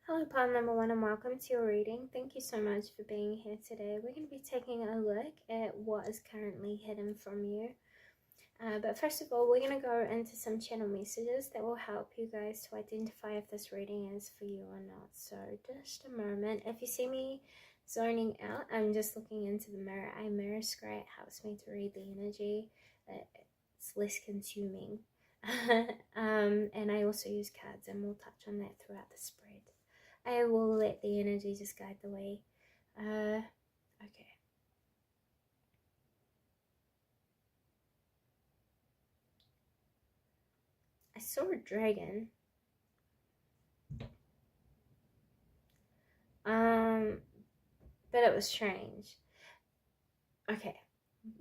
Hello, pile number one, and welcome to your reading. Thank you so much for being here today. We're going to be taking a look at what is currently hidden from you. But first of all, we're going to go into some channel messages that will help you guys to identify if this reading is for you or not. So just a moment. If you see me zoning out, I'm just looking into the mirror. I mirror scry. It helps me to read the energy. It's less consuming. And I also use cards, and we'll touch on that throughout the spread. I will let the energy just guide the way. Okay. I saw a dragon. But it was strange. Okay,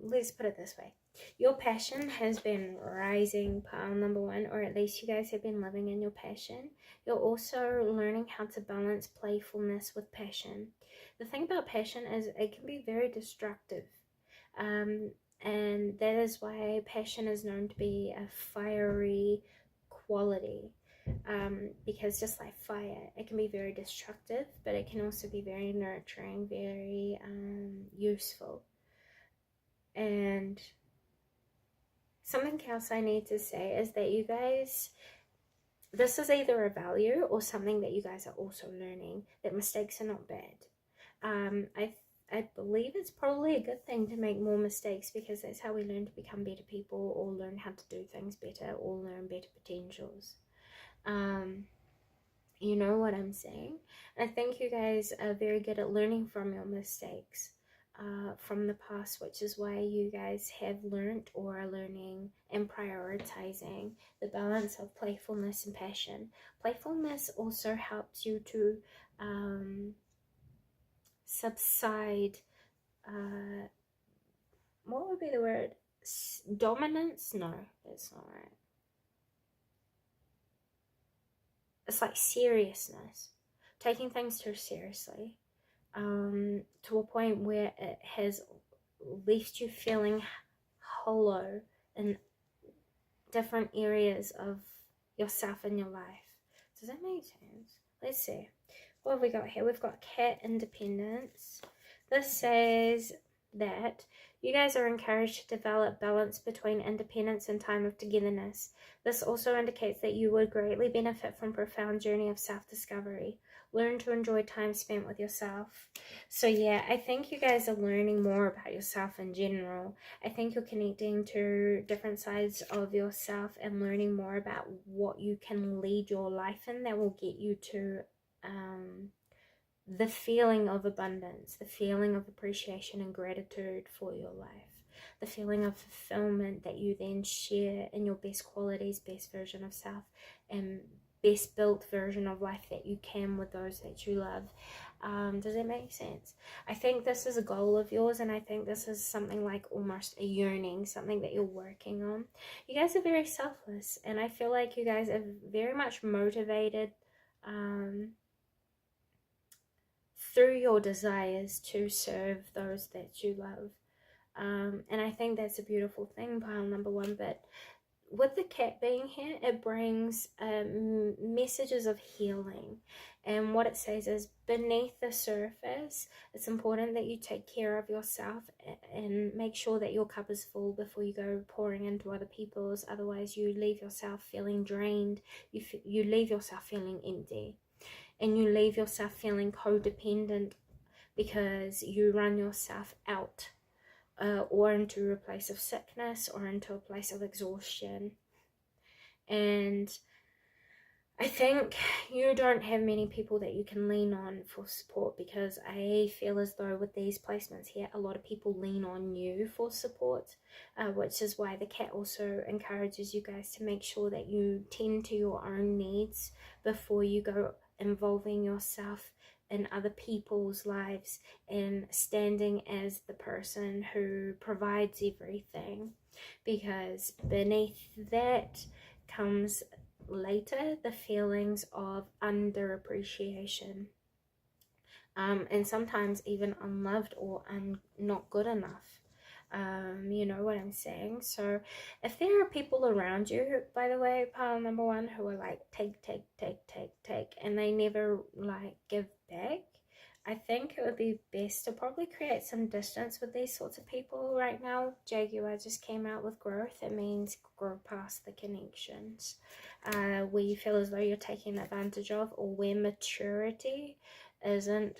let's put it this way. Your passion has been rising, pile number one, or at least you guys have been living in your passion. You're also learning how to balance playfulness with passion. The thing about passion is it can be very destructive. And that is why passion is known to be a fiery quality. Because just like fire, it can be very destructive, but it can also be very nurturing, very useful. And something else I need to say is that you guys, this is either a value or something that you guys are also learning, that mistakes are not bad. I believe it's probably a good thing to make more mistakes, because that's how we learn to become better people, or learn how to do things better, or learn better potentials. You know what I'm saying? I think you guys are very good at learning from your mistakes from the past, which is why you guys have learned or are learning and prioritizing the balance of playfulness and passion. Playfulness also helps you to subside, what would be the word? Dominance? No, that's not right. It's like seriousness, taking things too seriously, to a point where it has left you feeling hollow in different areas of yourself and your life. Does that make sense? Let's see. What have we got here? We've got cat independence. This says that you guys are encouraged to develop balance between independence and time of togetherness. This also indicates that you would greatly benefit from a profound journey of self-discovery. Learn to enjoy time spent with yourself. So yeah, I think you guys are learning more about yourself in general. I think you're connecting to different sides of yourself and learning more about what you can lead your life in that will get you to the feeling of abundance, the feeling of appreciation and gratitude for your life, the feeling of fulfillment that you then share in your best qualities, best version of self, and best built version of life that you can with those that you love. Does that make sense? I think this is a goal of yours, and I think this is something like almost a yearning, something that you're working on. You guys are very selfless, and I feel like you guys are very much motivated through your desires to serve those that you love. And I think that's a beautiful thing, pile number one. But with the cat being here, it brings messages of healing. And what it says is, beneath the surface, it's important that you take care of yourself and make sure that your cup is full before you go pouring into other people's. Otherwise, you leave yourself feeling drained. You leave yourself feeling empty. And you leave yourself feeling codependent because you run yourself out, or into a place of sickness, or into a place of exhaustion. And I think you don't have many people that you can lean on for support, because I feel as though with these placements here, a lot of people lean on you for support, which is why the cat also encourages you guys to make sure that you tend to your own needs before you go involving yourself in other people's lives and standing as the person who provides everything. Because beneath that comes later the feelings of underappreciation, and sometimes even unloved or not good enough. You know what I'm saying? So if there are people around you, by the way, pile number one, who are like take, and they never like give back, I think it would be best to probably create some distance with these sorts of people right now. Jaguar just came out with growth. It means grow past the connections where you feel as though you're taken advantage of, or where maturity isn't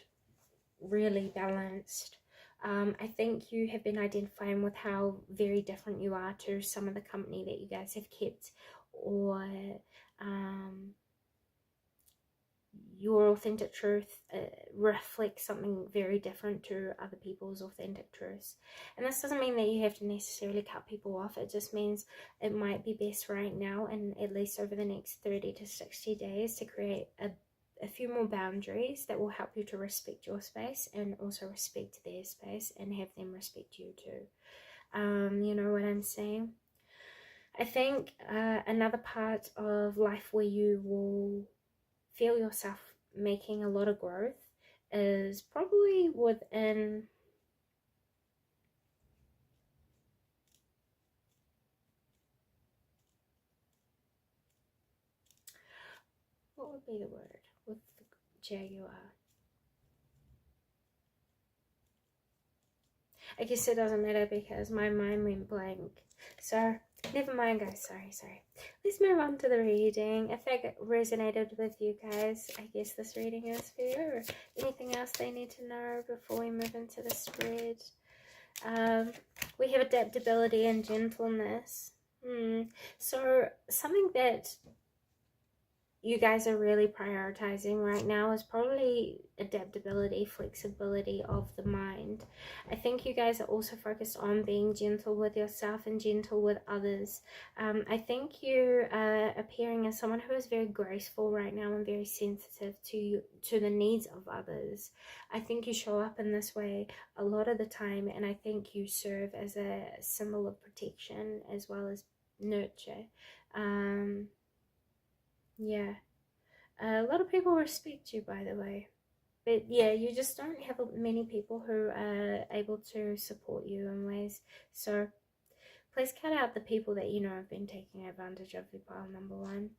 really balanced. I think you have been identifying with how very different you are to some of the company that you guys have kept, or your authentic truth reflects something very different to other people's authentic truths. And this doesn't mean that you have to necessarily cut people off. It just means it might be best right now, and at least over the next 30 to 60 days, to create a few more boundaries that will help you to respect your space and also respect their space and have them respect you too. You know what I'm saying? I think another part of life where you will feel yourself making a lot of growth is probably within what would be the word with the Jaguar? I guess it doesn't matter because my mind went blank. So never mind, guys. Sorry. Let's move on to the reading. If that resonated with you guys, I guess this reading is for you. Or anything else they need to know before we move into the spread? We have adaptability and gentleness. So something that you guys are really prioritizing right now is probably adaptability, flexibility of the mind. I think you guys are also focused on being gentle with yourself and gentle with others. I think you are appearing as someone who is very graceful right now and very sensitive to the needs of others. I think you show up in this way a lot of the time, and I think you serve as a symbol of protection as well as nurture. Yeah, a lot of people respect you, by the way, but yeah, you just don't have many people who are able to support you in ways. So please cut out the people that you know have been taking advantage of you, pile number one.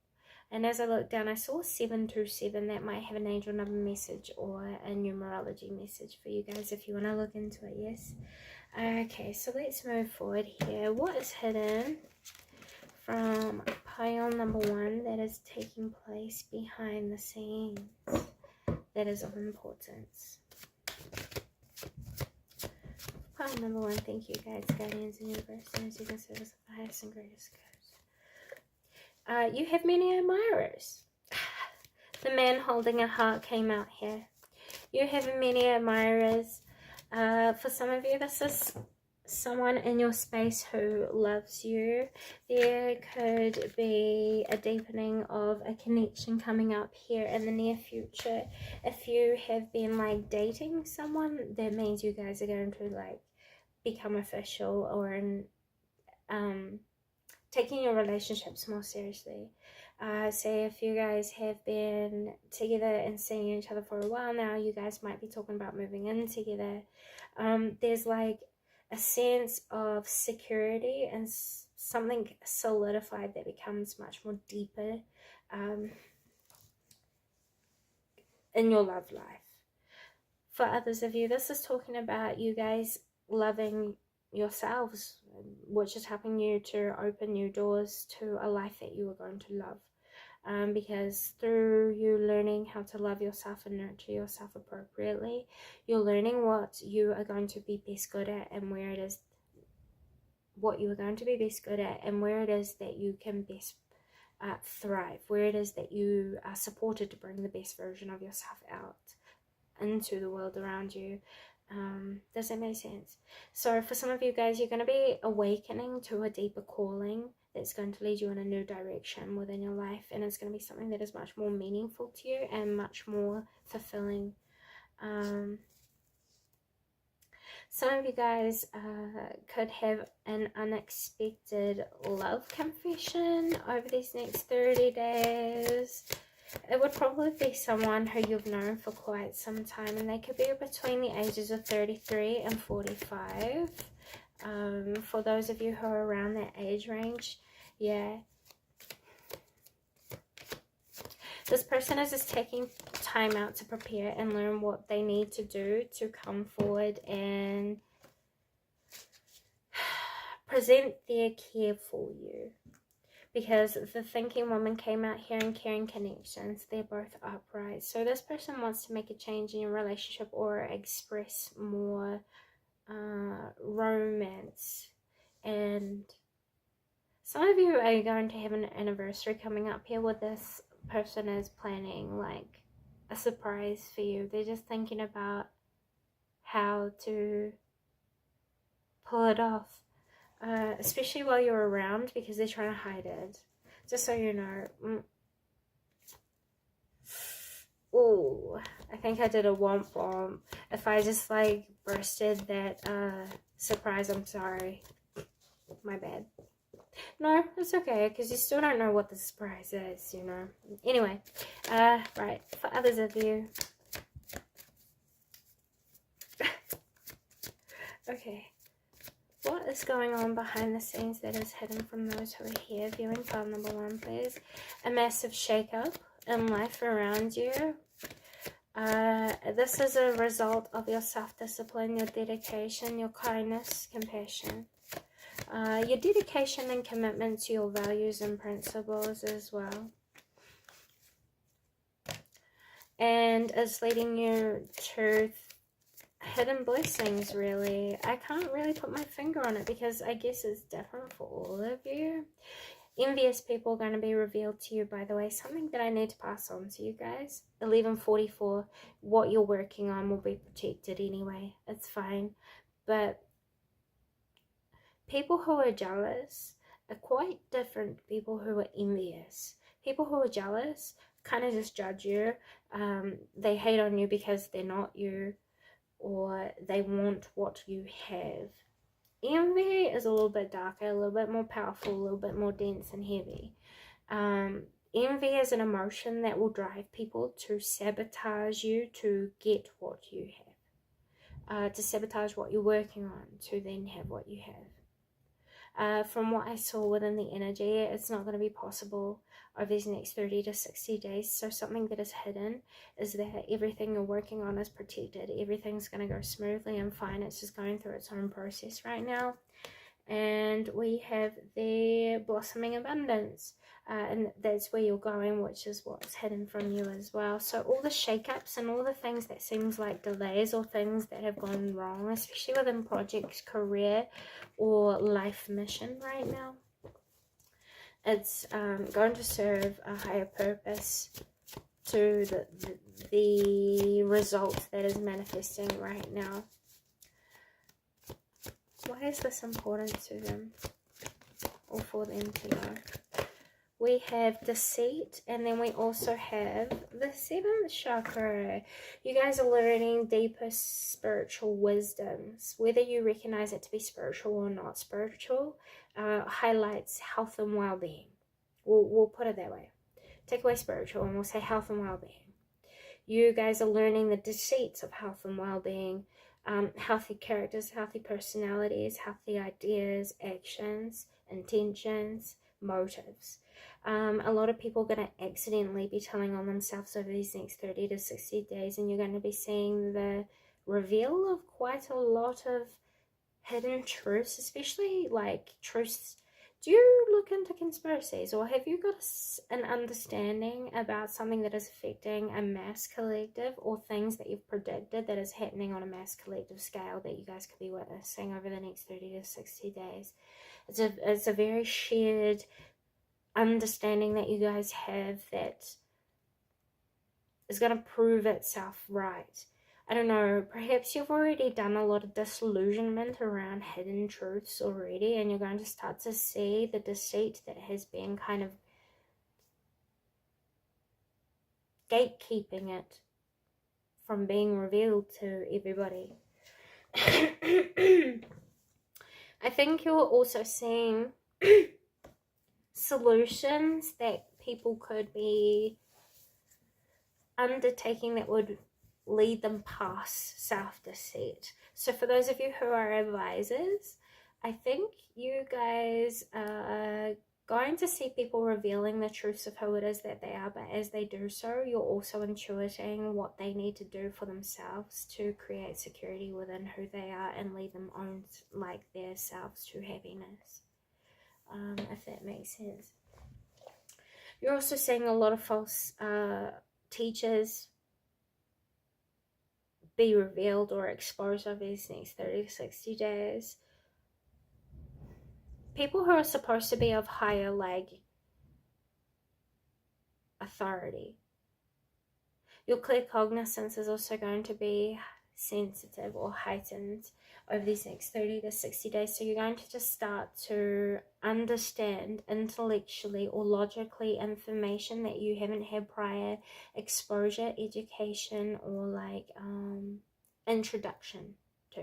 And as I look down, I saw 727. That might have an angel number message or a numerology message for you guys if you want to look into it. Yes. Okay, so let's move forward here. What is hidden from pile number one that is taking place behind the scenes that is of importance? Pile number one, thank you guides, guardians, and universe, energy and service of the highest and greatest good. You have many admirers. The man holding a heart came out here. You have many admirers. For some of you, this is someone in your space who loves you. There could be a deepening of a connection coming up here in the near future. If you have been like dating someone, that means you guys are going to like become official, or in taking your relationships more seriously. Say if you guys have been together and seeing each other for a while now, you guys might be talking about moving in together. There's like a sense of security and something solidified that becomes much more deeper in your love life. For others of you, this is talking about you guys loving yourselves, which is helping you to open new doors to a life that you are going to love. Because through you learning how to love yourself and nurture yourself appropriately, you're learning what you are going to be best good at, and where it is what you are going to be best good at, and where it is that you can best thrive, where it is that you are supported to bring the best version of yourself out into the world around you. Does that make sense? So for some of you guys, you're going to be awakening to a deeper calling that's going to lead you in a new direction within your life, and it's going to be something that is much more meaningful to you and much more fulfilling. Some of you guys could have an unexpected love confession over these next 30 days. It would probably be someone who you've known for quite some time, and they could be between the ages of 33 and 45. For those of you who are around that age range, yeah. This person is just taking time out to prepare and learn what they need to do to come forward and present their care for you. Because the thinking woman came out here in caring connections. They're both upright. So this person wants to make a change in your relationship or express more romance. And some of you are going to have an anniversary coming up here where this person is planning like a surprise for you. They're just thinking about how to pull it off. Especially while you're around, because they're trying to hide it. Just so you know. Ooh, I think I did a womp womp. If I just like bursted that surprise, I'm sorry. My bad. No, it's okay, because you still don't know what the surprise is, you know. Anyway, right, for others of you. Okay. What is going on behind the scenes that is hidden from those who are here? Viewing file number 1, please. A massive shake-up in life around you. This is a result of your self-discipline, your dedication, your kindness, compassion. Your dedication and commitment to your values and principles as well. And it's leading you to hidden blessings, really. I can't really put my finger on it because I guess it's different for all of you. Envious people are going to be revealed to you, by the way. Something that I need to pass on to you guys. 1144, what you're working on will be protected anyway. It's fine. But people who are jealous are quite different to people who are envious. People who are jealous kind of just judge you. They hate on you because they're not you, or they want what you have. Envy is a little bit darker, a little bit more powerful, a little bit more dense and heavy. Envy is an emotion that will drive people to sabotage you to get what you have. To sabotage what you're working on to then have what you have. From what I saw within the energy, it's not going to be possible over these next 30 to 60 days. So something that is hidden is that everything you're working on is protected. Everything's going to go smoothly and fine. It's just going through its own process right now. And we have the blossoming abundance. And that's where you're going, which is what's hidden from you as well. So all the shake-ups and all the things that seems like delays or things that have gone wrong, especially within projects, career, or life mission right now, it's going to serve a higher purpose to the result that is manifesting right now. Why is this important to them, or for them to know? We have deceit, and then we also have the 7th chakra. You guys are learning deeper spiritual wisdoms. Whether you recognize it to be spiritual or not spiritual, highlights health and well-being. We'll put it that way. Take away spiritual and we'll say health and well-being. You guys are learning the deceits of health and well-being. Healthy characters, healthy personalities, healthy ideas, actions, intentions, motives. A lot of people are going to accidentally be telling on themselves over these next 30 to 60 days, and you're going to be seeing the reveal of quite a lot of hidden truths, especially like truths. Do you look into conspiracies, or have you got an understanding about something that is affecting a mass collective, or things that you've predicted that is happening on a mass collective scale that you guys could be witnessing over the next 30 to 60 days? It's a very shared understanding that you guys have that is going to prove itself right. I don't know, perhaps you've already done a lot of disillusionment around hidden truths already, and you're going to start to see the deceit that has been kind of gatekeeping it from being revealed to everybody. I think you're also seeing solutions that people could be undertaking that would lead them past self-deceit. So for those of you who are advisors, I think you guys are going to see people revealing the truths of who it is that they are, but as they do so, you're also intuiting what they need to do for themselves to create security within who they are and lead them on, like, their selves to happiness. If that makes sense. You're also seeing a lot of false teachers be revealed or exposed over these next 30 to 60 days. People who are supposed to be of higher, like, authority. Your clear cognizance is also going to be sensitive or heightened over these next 30 to 60 days. So you're going to just start to understand intellectually or logically information that you haven't had prior exposure, education, or like introduction to.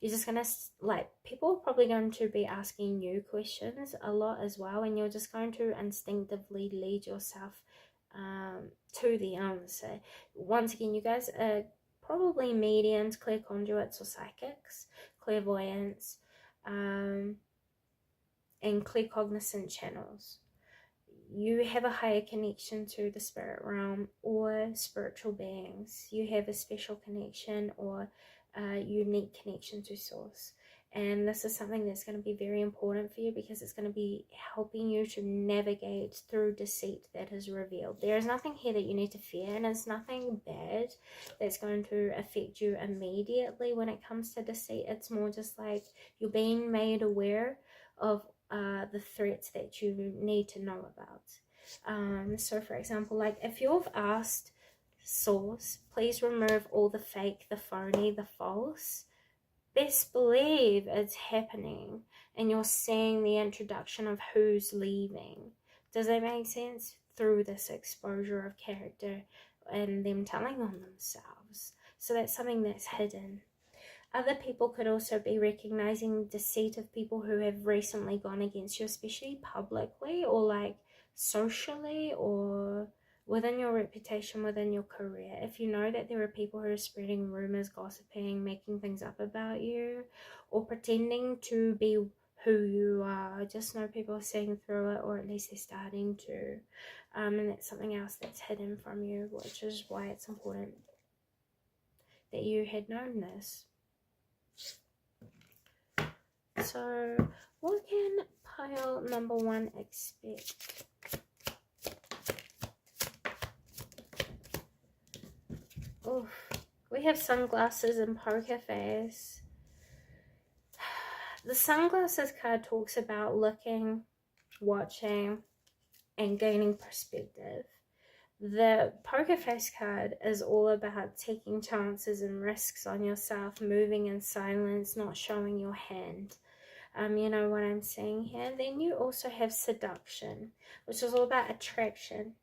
You're just gonna, like, people are probably going to be asking you questions a lot as well, and you're just going to instinctively lead yourself to the answer. Once again, you guys are probably mediums, clear conduits, or psychics, clairvoyants, and clear cognizant channels. You have a higher connection to the spirit realm or spiritual beings. You have a special connection or a unique connection to source. And this is something that's going to be very important for you, because it's going to be helping you to navigate through deceit that is revealed. There is nothing here that you need to fear, and it's nothing bad that's going to affect you immediately when it comes to deceit. It's more just like you're being made aware of the threats that you need to know about. So for example, like, if you've asked source, please remove all the fake, the phony, the false, best believe it's happening, and you're seeing the introduction of who's leaving. Does that make sense? Through this exposure of character and them telling on themselves. So that's something that's hidden. Other people could also be recognizing deceit of people who have recently gone against you, especially publicly or like socially, or within your reputation, within your career. If you know that there are people who are spreading rumors, gossiping, making things up about you, or pretending to be who you are, just know people are seeing through it, or at least they're starting to. And that's something else that's hidden from you, which is why it's important that you had known this. So, what can pile number 1 expect? Oof. We have sunglasses and poker face. The sunglasses card talks about looking, watching, and gaining perspective. The poker face card is all about taking chances and risks on yourself, moving in silence, not showing your hand. You know what I'm saying here. Then you also have seduction, which is all about attraction.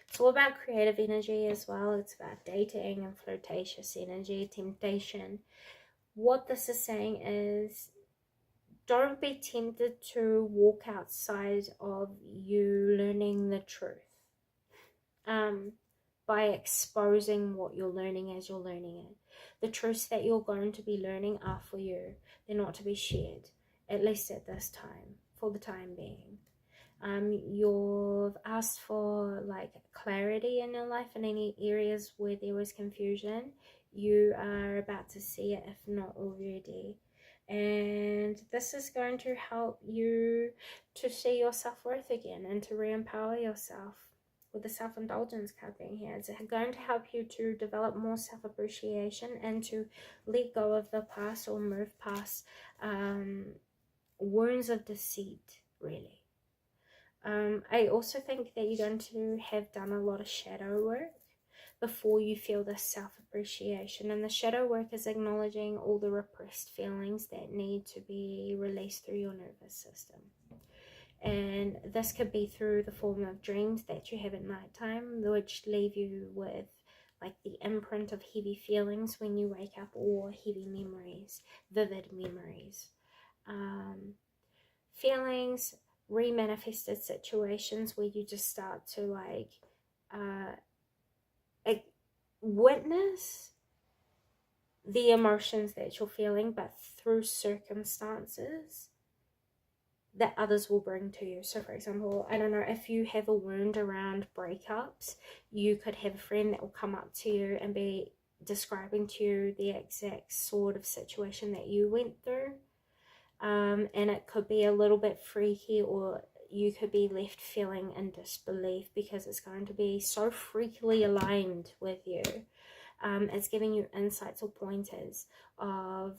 It's all about creative energy as well. It's about dating and flirtatious energy, temptation. What this is saying is, don't be tempted to walk outside of you learning the truth. By exposing what you're learning as you're learning it. The truths that you're going to be learning are for you. They're not to be shared, at least at this time, for the time being. You've asked for like clarity in your life in any areas where there was confusion. You are about to see it, if not already. And this is going to help you to see your self-worth again and to re-empower yourself. With the self-indulgence card being here, it's going to help you to develop more self-appreciation and to let go of the past or move past wounds of deceit, really. I also think that you're going to have done a lot of shadow work before you feel this self-appreciation. And the shadow work is acknowledging all the repressed feelings that need to be released through your nervous system. And this could be through the form of dreams that you have at nighttime, which leave you with like the imprint of heavy feelings when you wake up, or heavy memories, vivid memories. Feelings, remanifested situations where you just start to like witness the emotions that you're feeling, but through circumstances that others will bring to you. So for example, I don't know, if you have a wound around breakups, you could have a friend that will come up to you and be describing to you the exact sort of situation that you went through. And it could be a little bit freaky, or you could be left feeling in disbelief because it's going to be so freakily aligned with you. It's giving you insights or pointers of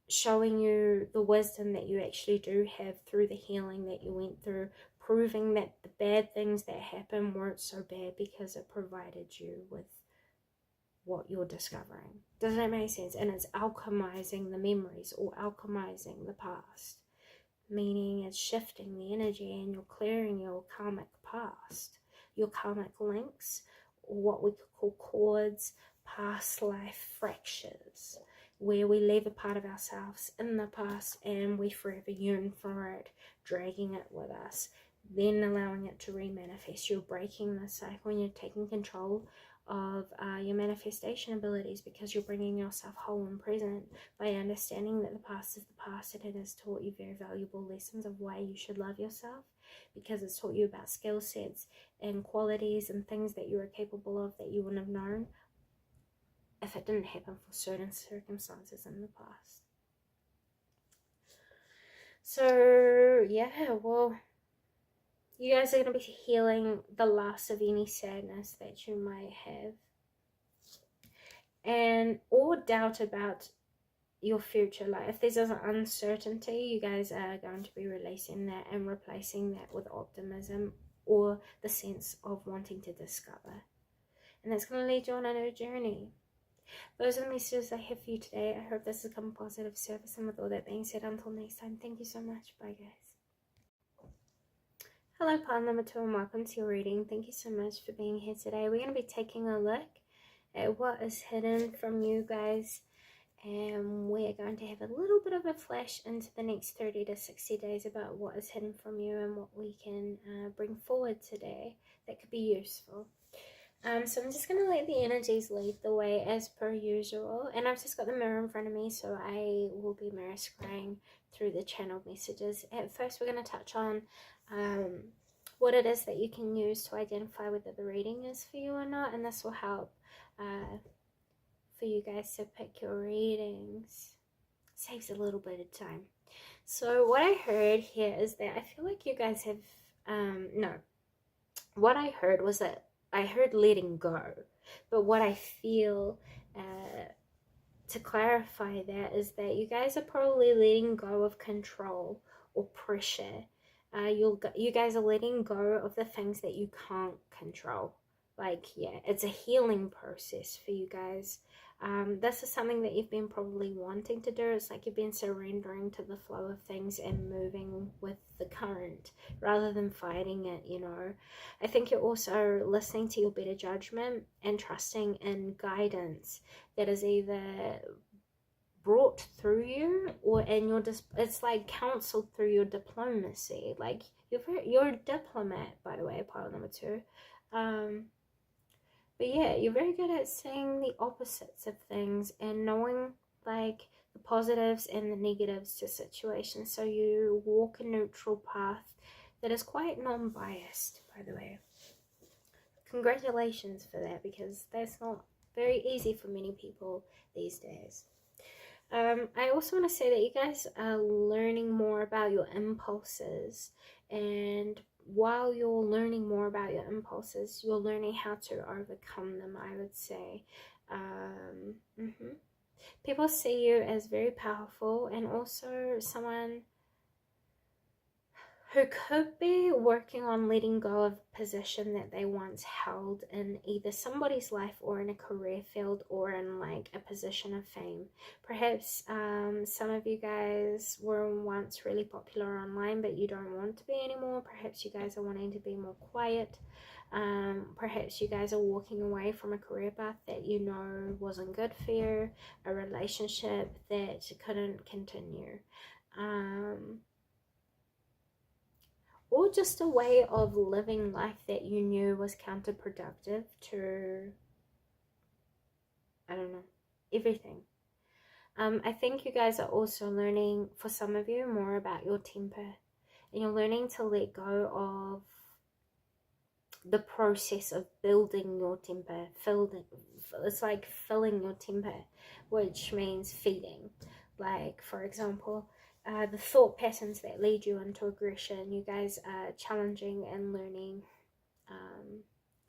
showing you the wisdom that you actually do have through the healing that you went through, proving that the bad things that happened weren't so bad because it provided you with what you're discovering. Does that make sense? And it's alchemizing the memories or alchemizing the past, meaning it's shifting the energy and you're clearing your karmic past, your karmic links, or what we could call cords, past life fractures, where we leave a part of ourselves in the past and we forever yearn for it, dragging it with us, then allowing it to remanifest. You're breaking the cycle and you're taking control of your manifestation abilities, because you're bringing yourself whole and present by understanding that the past is the past, and it has taught you very valuable lessons of why you should love yourself, because it's taught you about skill sets and qualities and things that you are capable of that you wouldn't have known if it didn't happen for certain circumstances in the past. So yeah, well, you guys are going to be healing the last of any sadness that you might have, and or doubt about your future. Like if there's an uncertainty, you guys are going to be releasing that and replacing that with optimism or the sense of wanting to discover. And that's going to lead you on a new journey. Those are the messages I have for you today. I hope this has come positive service. And with all that being said, until next time, thank you so much. Bye, guys. Hello, pile number 2, and welcome to your reading. Thank you so much for being here today. We're going to be taking a look at what is hidden from you guys, and we're going to have a little bit of a flash into the next 30 to 60 days about what is hidden from you and what we can bring forward today that could be useful. So I'm just going to let the energies lead the way as per usual, and I've just got the mirror in front of me, so I will be mirror scrying through the channeled messages. At first we're going to touch on what it is that you can use to identify whether the reading is for you or not, and this will help for you guys to pick your readings. Saves a little bit of time. So what I heard here is that I feel like you guys have what I heard was that I heard letting go, but what I feel to clarify that is that you guys are probably letting go of control or pressure. You guys are letting go of the things that you can't control. Like, yeah, it's a healing process for you guys. This is something that you've been probably wanting to do. It's like you've been surrendering to the flow of things and moving with the current rather than fighting it, you know. I think you're also listening to your better judgment and trusting in guidance that is either brought through you or in your it's like counseled through your diplomacy. Like you're a diplomat, by the way, pile number 2. But yeah, you're very good at seeing the opposites of things and knowing like the positives and the negatives to situations. So you walk a neutral path that is quite non-biased, by the way. Congratulations for that, because that's not very easy for many people these days. I also want to say that you guys are learning more about your impulses, and while you're learning more about your impulses, you're learning how to overcome them, I would say. People see you as very powerful and also someone who could be working on letting go of a position that they once held in either somebody's life or in a career field or in like a position of fame. Perhaps some of you guys were once really popular online, but you don't want to be anymore. Perhaps you guys are wanting to be more quiet. Perhaps you guys are walking away from a career path that you know wasn't good for you, a relationship that couldn't continue. Or just a way of living life that you knew was counterproductive to, I don't know, everything. I think you guys are also learning, for some of you, more about your temper. And you're learning to let go of the process of building your temper. It's like filling your temper, which means feeding. Like, for example, the thought patterns that lead you into aggression. You guys are challenging and learning,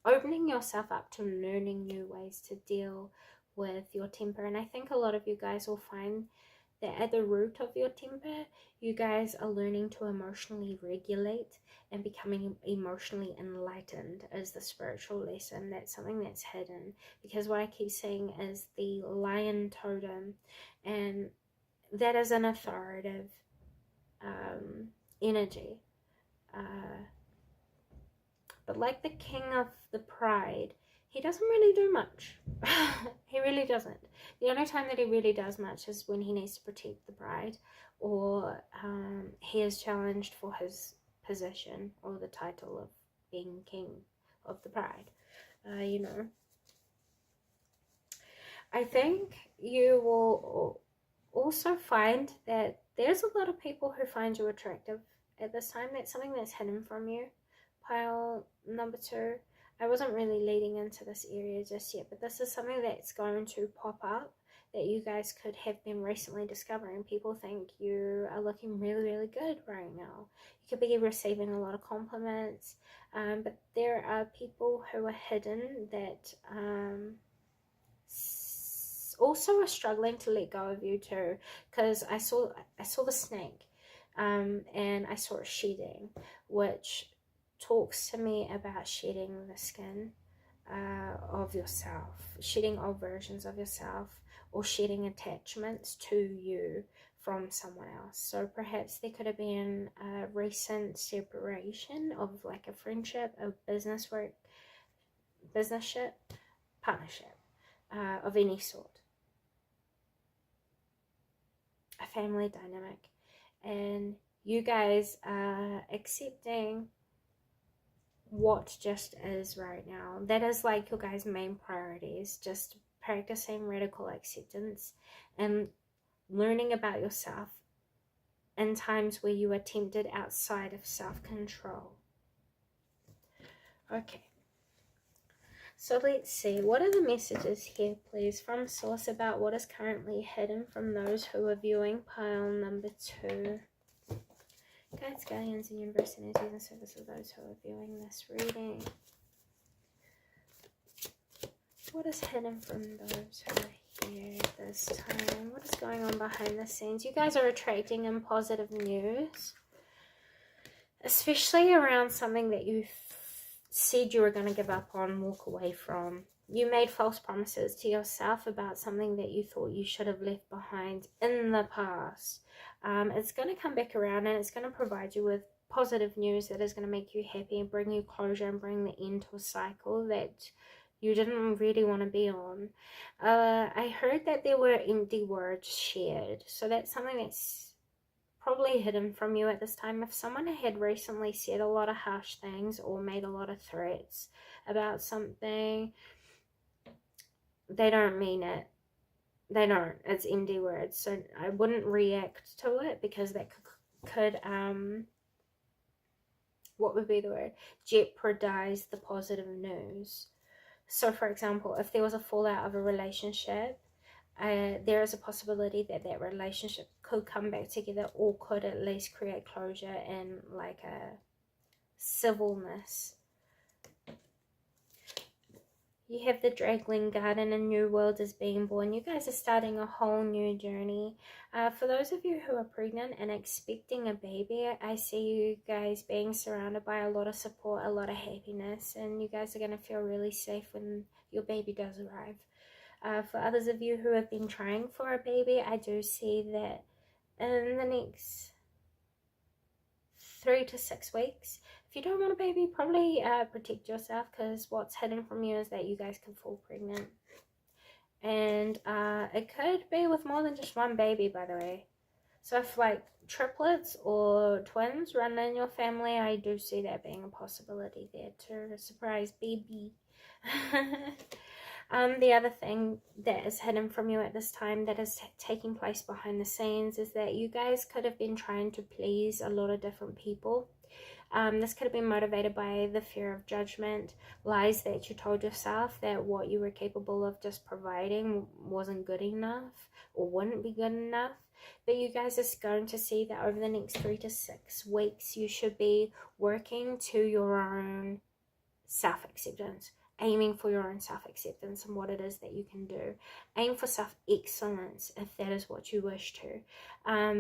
opening yourself up to learning new ways to deal with your temper. And I think a lot of you guys will find that at the root of your temper, you guys are learning to emotionally regulate and becoming emotionally enlightened is the spiritual lesson. That's something that's hidden, because what I keep saying is the lion totem, and that is an authoritative energy. But like the king of the pride, he doesn't really do much. He really doesn't. The only time that he really does much is when he needs to protect the bride, or he is challenged for his position or the title of being king of the bride. You know, I think you will also find that there's a lot of people who find you attractive at this time. That's something that's hidden from you. Pile number 2. I wasn't really leading into this area just yet, but this is something that's going to pop up that you guys could have been recently discovering. People think you are looking really, really good right now. You could be receiving a lot of compliments, but there are people who are hidden that also are struggling to let go of you too, because I saw the snake, and I saw it shedding, which talks to me about shedding the skin of yourself, shedding old versions of yourself, or shedding attachments to you from someone else. So perhaps there could have been a recent separation of like a friendship, a business ship, partnership of any sort, a family dynamic, and you guys are accepting what just is right now. That is like your guys' main priorities, just practicing radical acceptance and learning about yourself in times where you are tempted outside of self-control. Okay, so let's see, what are the messages here, please, from Source about what is currently hidden from those who are viewing pile number 2. Guides, guardians, and universe energies and service of those who are viewing this reading. What is hidden from those who are here this time? What is going on behind the scenes? You guys are attracting in positive news, especially around something that you said you were going to give up on, walk away from. You made false promises to yourself about something that you thought you should have left behind in the past. It's going to come back around, and it's going to provide you with positive news that is going to make you happy and bring you closure and bring the end to a cycle that you didn't really want to be on. I heard that there were empty words shared, so that's something that's probably hidden from you at this time. If someone had recently said a lot of harsh things or made a lot of threats about something, they don't mean it. They don't. It's empty words. So I wouldn't react to it, because that could what would be the word? Jeopardize the positive news. So for example, if there was a fallout of a relationship, there is a possibility that that relationship could come back together, or could at least create closure and like a civilness. You have the Dragling Garden, a new world is being born. You guys are starting a whole new journey. For those of you who are pregnant and expecting a baby, I see you guys being surrounded by a lot of support, a lot of happiness, and you guys are going to feel really safe when your baby does arrive. For others of you who have been trying for a baby, I do see that in the next 3 to 6 weeks, if you don't want a baby, probably protect yourself, because what's hidden from you is that you guys can fall pregnant. And it could be with more than just one baby, by the way. So if like triplets or twins run in your family, I do see that being a possibility there, to a surprise baby. The other thing that is hidden from you at this time that is taking place behind the scenes is that you guys could have been trying to please a lot of different people. This could have been motivated by the fear of judgment, lies that you told yourself that what you were capable of just providing wasn't good enough or wouldn't be good enough. But you guys are going to see that over the next 3 to 6 weeks, you should be working to your own self-acceptance, aiming for your own self-acceptance and what it is that you can do. Aim for self-excellence if that is what you wish to,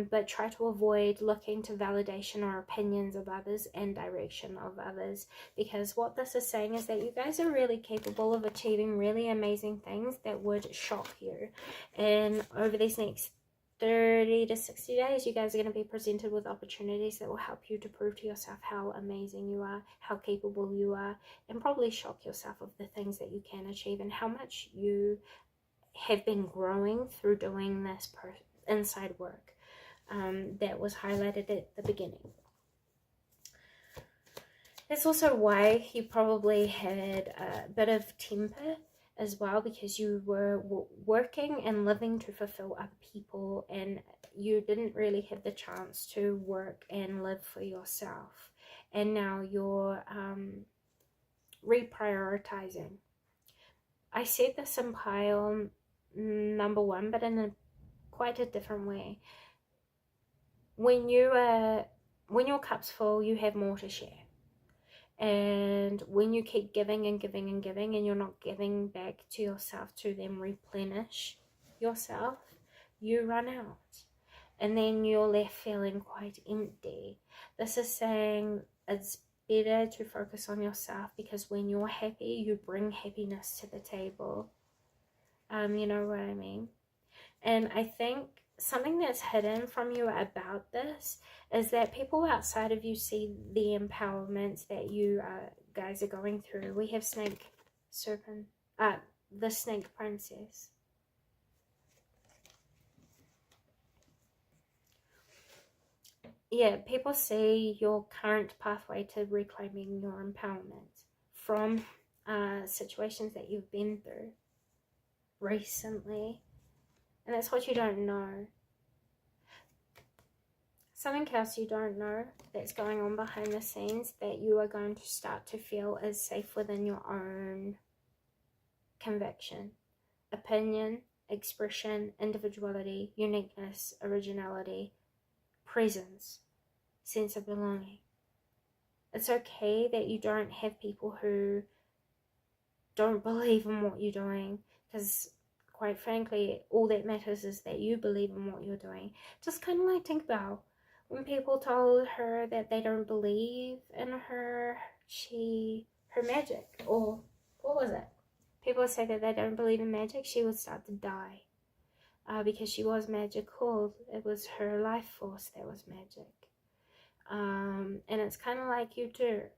but try to avoid looking to validation or opinions of others and direction of others, because what this is saying is that you guys are really capable of achieving really amazing things that would shock you. And over these next 30 to 60 days, you guys are going to be presented with opportunities that will help you to prove to yourself how amazing you are, how capable you are, and probably shock yourself of the things that you can achieve and how much you have been growing through doing this inside work that was highlighted at the beginning. That's also why you probably had a bit of temper as well, because you were working and living to fulfill other people and you didn't really have the chance to work and live for yourself. And now you're reprioritizing. I said this in pile number 1, but in quite a different way. When your cup's full, you have more to share. And when you keep giving and giving and giving and you're not giving back to yourself to then replenish yourself, you run out. And then you're left feeling quite empty. This is saying it's better to focus on yourself, because when you're happy, you bring happiness to the table. You know what I mean? And I think something that's hidden from you about this is that people outside of you see the empowerment that you guys are going through. We have the snake princess. Yeah, people see your current pathway to reclaiming your empowerment from situations that you've been through recently. And that's what you don't know. Something else you don't know that's going on behind the scenes that you are going to start to feel is safe within your own conviction, opinion, expression, individuality, uniqueness, originality, presence, sense of belonging. It's okay that you don't have people who don't believe in what you're doing, because quite frankly, all that matters is that you believe in what you're doing. Just kind of like think about when people told her that they don't believe in her magic, or what was it? People say that they don't believe in magic, she would start to die. Because she was magical. It was her life force that was magic. And it's kind of like you do.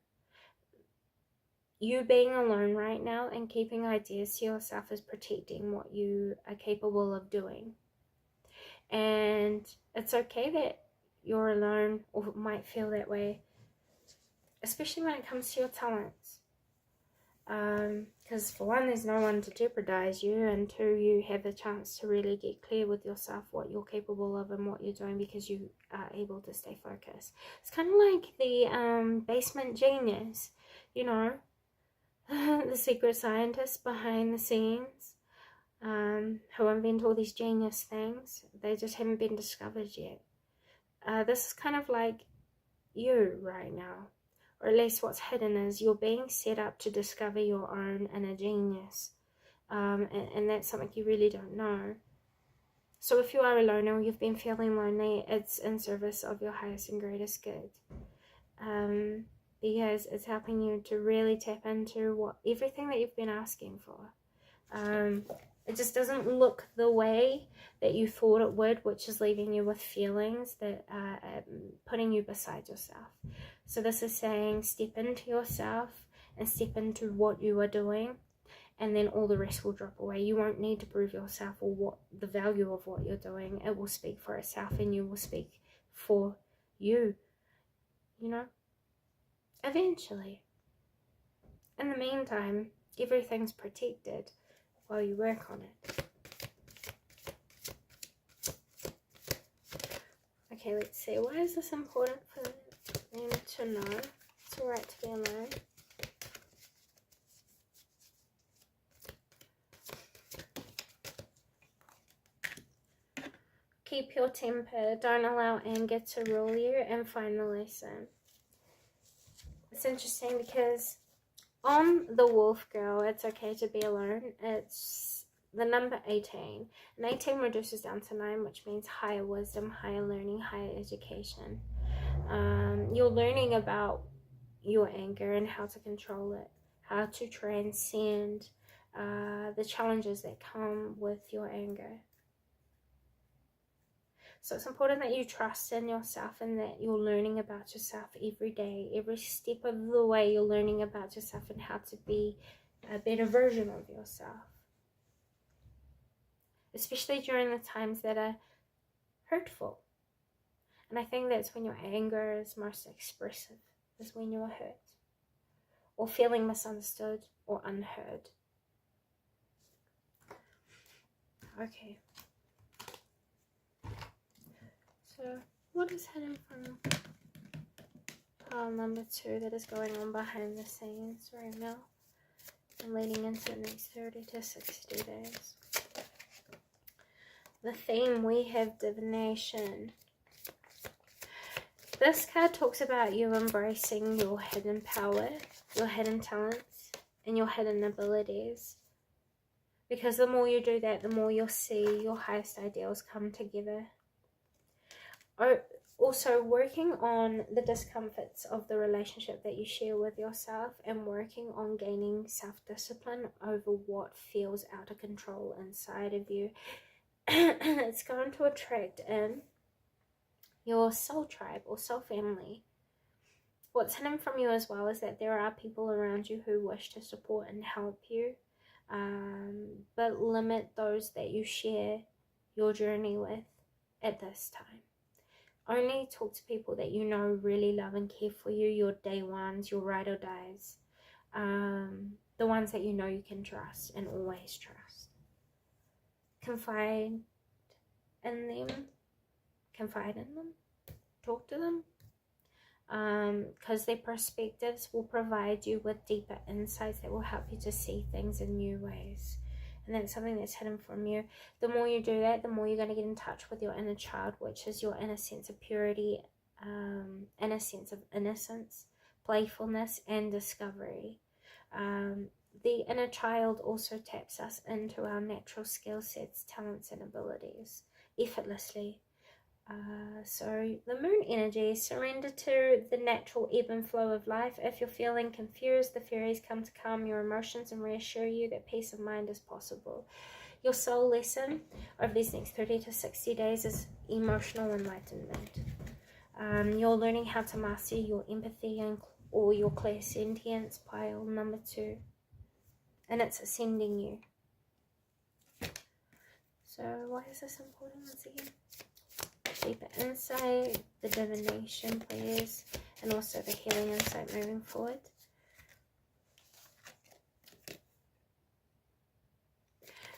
You being alone right now and keeping ideas to yourself is protecting what you are capable of doing. And it's okay that you're alone or might feel that way, especially when it comes to your talents. Because for one, there's no one to jeopardize you, and two, you have the chance to really get clear with yourself what you're capable of and what you're doing, because you are able to stay focused. It's kind of like the basement genius, you know, the secret scientists behind the scenes, who invent all these genius things. They just haven't been discovered yet. This is kind of like you right now. Or at least what's hidden is you're being set up to discover your own inner genius. And that's something you really don't know. So if you are alone or you've been feeling lonely, it's in service of your highest and greatest good. Because it's helping you to really tap into everything that you've been asking for. It just doesn't look the way that you thought it would, which is leaving you with feelings that are putting you beside yourself. So this is saying step into yourself and step into what you are doing, and then all the rest will drop away. You won't need to prove yourself or what the value of what you're doing. It will speak for itself, and you will speak for you, you know, eventually. In the meantime, everything's protected. while you work on it. Okay, let's see. Why is this important for them to know? It's alright to be alone. Keep your temper. Don't allow anger to rule you. And find the lesson. It's interesting because on the Wolf Girl, it's okay to be alone. It's the number 18. And 18 reduces down to 9, which means higher wisdom, higher learning, higher education. You're learning about your anger and how to control it, how to transcend the challenges that come with your anger. So it's important that you trust in yourself and that you're learning about yourself every day. Every step of the way you're learning about yourself and how to be a better version of yourself. Especially during the times that are hurtful. And I think that's when your anger is most expressive, is when you're hurt or feeling misunderstood or unheard. Okay. So, what is hidden from pile number 2 that is going on behind the scenes right now and leading into the next 30 to 60 days? The theme, we have divination. This card talks about you embracing your hidden power, your hidden talents, and your hidden abilities. Because the more you do that, the more you'll see your highest ideals come together. Also, working on the discomforts of the relationship that you share with yourself and working on gaining self-discipline over what feels out of control inside of you. It's going to attract in your soul tribe or soul family. What's hidden from you as well is that there are people around you who wish to support and help you, but limit those that you share your journey with at this time. Only talk to people that you know really love and care for you, your day ones, your ride or dies, the ones that you know you can trust and always trust. Confide in them, talk to them, because their perspectives will provide you with deeper insights that will help you to see things in new ways. And that's something that's hidden from you. The more you do that, the more you're going to get in touch with your inner child, which is your inner sense of purity, inner sense of innocence, playfulness, and discovery. The inner child also taps us into our natural skill sets, talents, and abilities effortlessly. So the moon energy, surrender to the natural ebb and flow of life. If you're feeling confused, the fairies come to calm your emotions and reassure you that peace of mind is possible. Your soul lesson over these next 30 to 60 days is emotional enlightenment. You're learning how to master your empathy or your clairsentience, pile number 2. And it's ascending you. So why is this important once again? Deeper insight, the divination, please, and also the healing insight moving forward.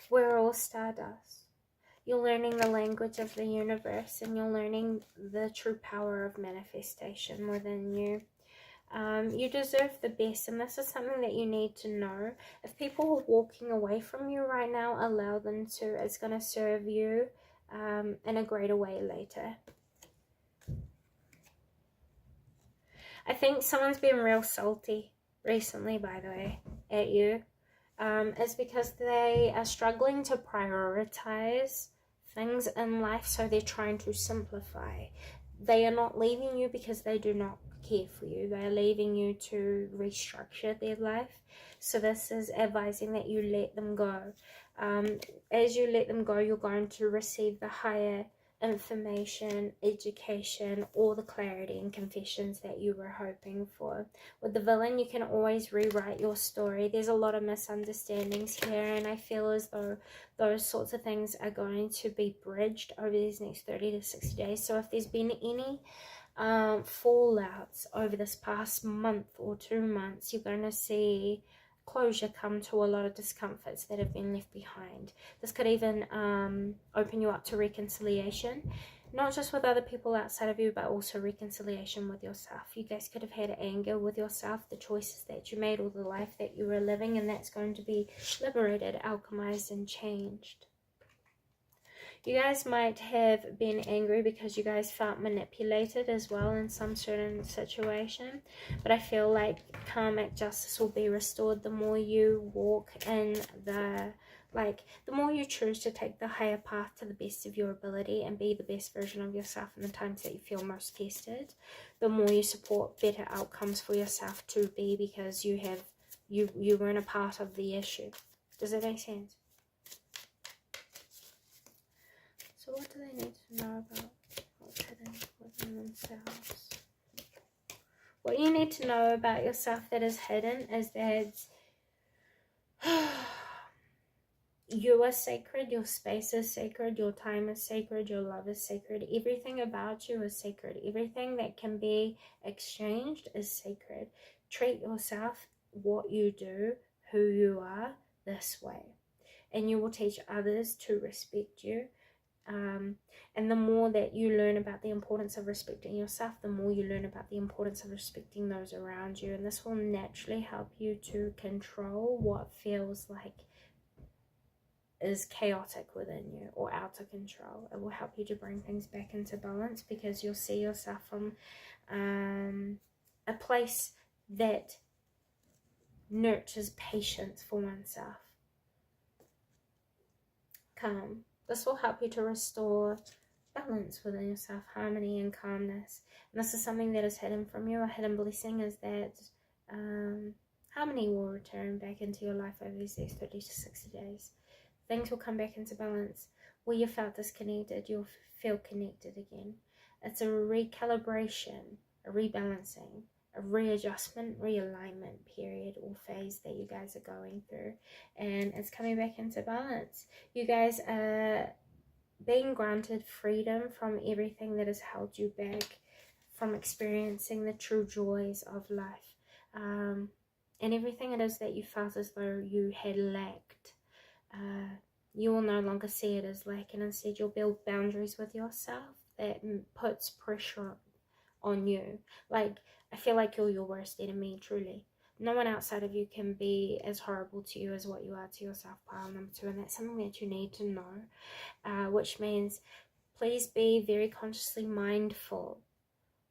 We're all stardust. You're learning the language of the universe and you're learning the true power of manifestation within you. You deserve the best, and this is something that you need to know. If people are walking away from you right now, allow them to. It's going to serve you in a greater way later. I think someone's been real salty recently, by the way, at you. It's because they are struggling to prioritize things in life, so they're trying to simplify. They are not leaving you because they do not care for you. They are leaving you to restructure their life. So this is advising that you let them go. As you let them go, you're going to receive the higher information, education, all the clarity and confessions that you were hoping for. With the villain, you can always rewrite your story. There's a lot of misunderstandings here, and I feel as though those sorts of things are going to be bridged over these next 30 to 60 days. So if there's been any fallouts over this past month or 2 months, you're going to see closure come to a lot of discomforts that have been left behind. This could even open you up to reconciliation, not just with other people outside of you, but also reconciliation with yourself. You guys could have had anger with yourself, the choices that you made, or the life that you were living, and that's going to be liberated, alchemized, and changed. You guys might have been angry because you guys felt manipulated as well in some certain situation. But I feel like karmic justice will be restored the more you walk in the more you choose to take the higher path to the best of your ability and be the best version of yourself in the times that you feel most tested. The more you support better outcomes for yourself to be, because you weren't a part of the issue. Does that make sense? So what do they need to know about what's hidden within themselves? What you need to know about yourself that is hidden is that you are sacred, your space is sacred, your time is sacred, your love is sacred. Everything about you is sacred. Everything that can be exchanged is sacred. Treat yourself, what you do, who you are, this way. And you will teach others to respect you. And the more that you learn about the importance of respecting yourself, the more you learn about the importance of respecting those around you. And this will naturally help you to control what feels like is chaotic within you or out of control. It will help you to bring things back into balance, because you'll see yourself from a place that nurtures patience for oneself. Calm. This will help you to restore balance within yourself, harmony and calmness. And this is something that is hidden from you. A hidden blessing is that harmony will return back into your life over these next 30 to 60 days. Things will come back into balance. Where you felt disconnected, you'll feel connected again. It's a recalibration, a rebalancing, a readjustment, realignment period or phase that you guys are going through. And it's coming back into balance. You guys are being granted freedom from everything that has held you back from experiencing the true joys of life. And everything it is that you felt as though you had lacked, you will no longer see it as lack, and instead you'll build boundaries with yourself that puts pressure on you. Like, I feel like you're your worst enemy, truly. No one outside of you can be as horrible to you as what you are to yourself, pile number 2, and that's something that you need to know, which means please be very consciously mindful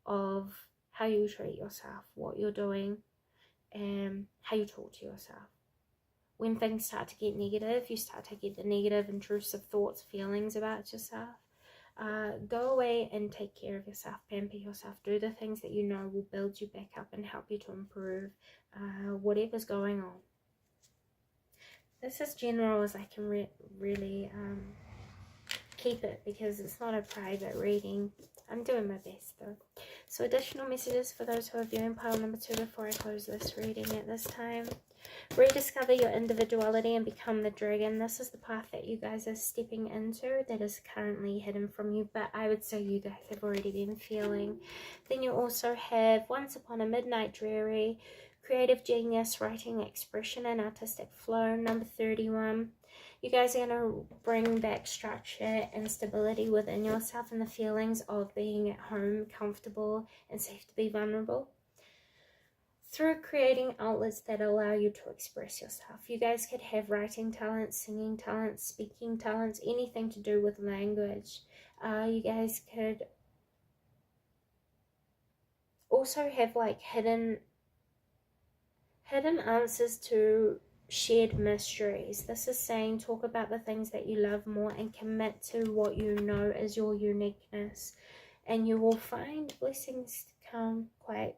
of how you treat yourself, what you're doing, and how you talk to yourself. When things start to get negative, you start to get the negative, intrusive thoughts, feelings about yourself. Go away and take care of yourself, pamper yourself, do the things that you know will build you back up and help you to improve whatever's going on. This is general as I can really keep it, because it's not a private reading. I'm doing my best though. So additional messages for those who are viewing pile number 2 before I close this reading at this time. Rediscover your individuality and become the dragon. This is the path that you guys are stepping into that is currently hidden from you, but I would say you guys have already been feeling. Then you also have Once Upon a Midnight Dreary, creative genius, writing, expression, and artistic flow, number 31. You guys are going to bring back structure and stability within yourself and the feelings of being at home, comfortable, and safe to be vulnerable, through creating outlets that allow you to express yourself. You guys could have writing talents, singing talents, speaking talents, anything to do with language. You guys could also have like hidden answers to shared mysteries. This is saying talk about the things that you love more and commit to what you know is your uniqueness, and you will find blessings come quite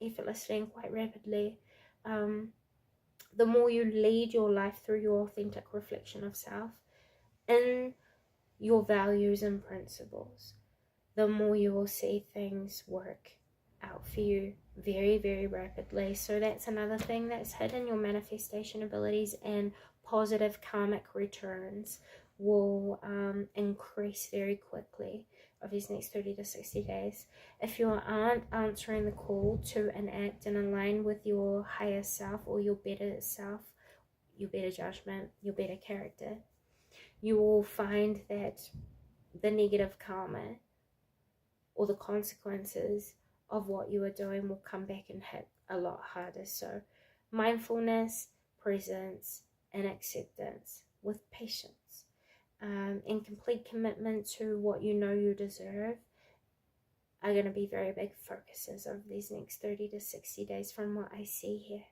effortlessly and quite rapidly. The more you lead your life through your authentic reflection of self in your values and principles, the more you will see things work out for you very, very rapidly. So that's another thing that's hidden. Your manifestation abilities and positive karmic returns will increase very quickly of these next 30 to 60 days. If you aren't answering the call to enact and align with your higher self or your better self, your better judgment, your better character, you will find that the negative karma or the consequences of what you are doing will come back and hit a lot harder. So mindfulness, presence, and acceptance with patience, and complete commitment to what you know you deserve are going to be very big focuses of these next 30 to 60 days from what I see here.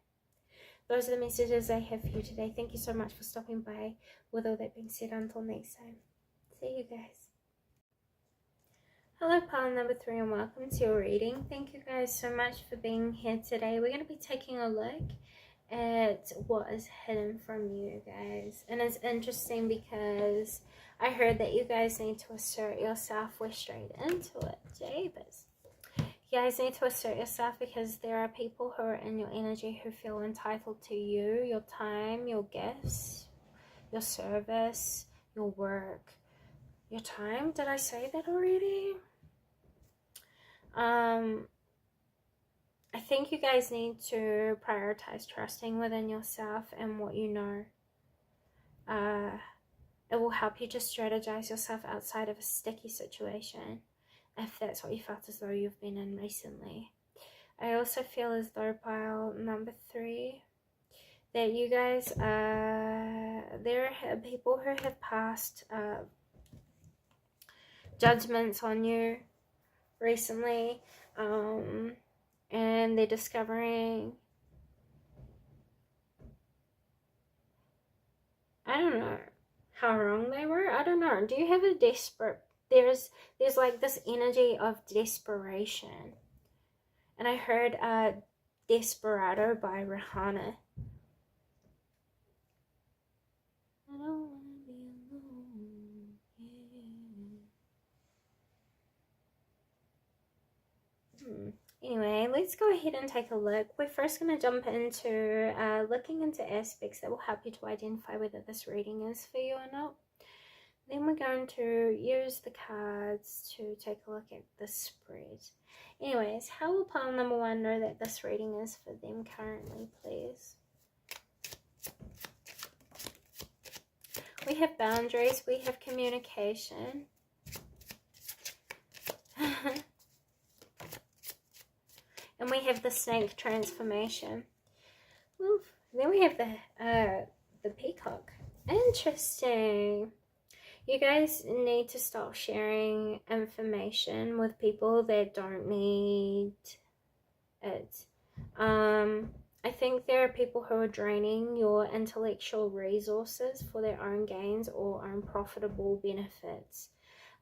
Those are the messages I have for you today. Thank you so much for stopping by. With all that being said, until next time, see you guys. Hello, pile number 3, and welcome to your reading. Thank you guys so much for being here today. We're going to be taking a look at what is hidden from you guys. And it's interesting because I heard that you guys need to assert yourself. We're straight into it. Jabez. You guys need to assert yourself because there are people who are in your energy who feel entitled to you, your time, your gifts, your service, your work, your time. Did I say that already? I think you guys need to prioritize trusting within yourself and what you know. It will help you to strategize yourself outside of a sticky situation, if that's what you felt as though you've been in recently. I also feel as though, pile number 3, that you guys, there are people who have passed judgments on you recently, and they're discovering, I don't know how wrong they were. I don't know. Do you have a desperate, there's like this energy of desperation, and I heard Desperado by Rihanna. I don't wanna be alone, yeah. Anyway, let's go ahead and take a look. We're first going to jump into looking into aspects that will help you to identify whether this reading is for you or not. Then we're going to use the cards to take a look at the spread. Anyways, how will pile number 1 know that this reading is for them currently, please? We have boundaries, we have communication. And we have the snake transformation. Oof. Then we have the peacock. Interesting. You guys need to stop sharing information with people that don't need it. I think there are people who are draining your intellectual resources for their own gains or own profitable benefits.